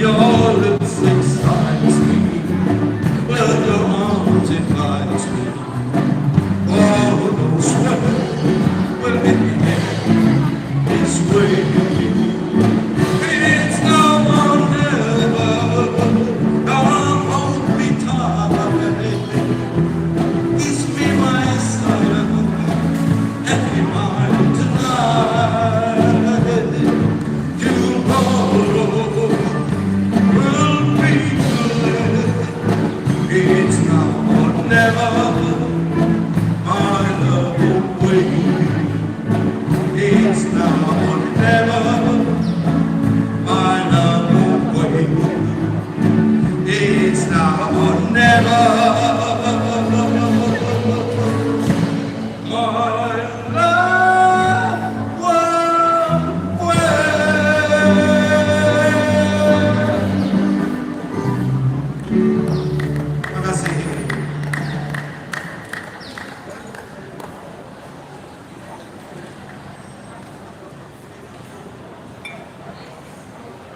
Your lips excites me, well, your arms invites me. Oh, don't sweat, well, in the end, this way. It's now or never, now won't be tired. Kiss me, my son, and be mine tonight. Tomorrow will be good. It's now or never, my love will wait. It's now or never, my love will wait. It's now or never.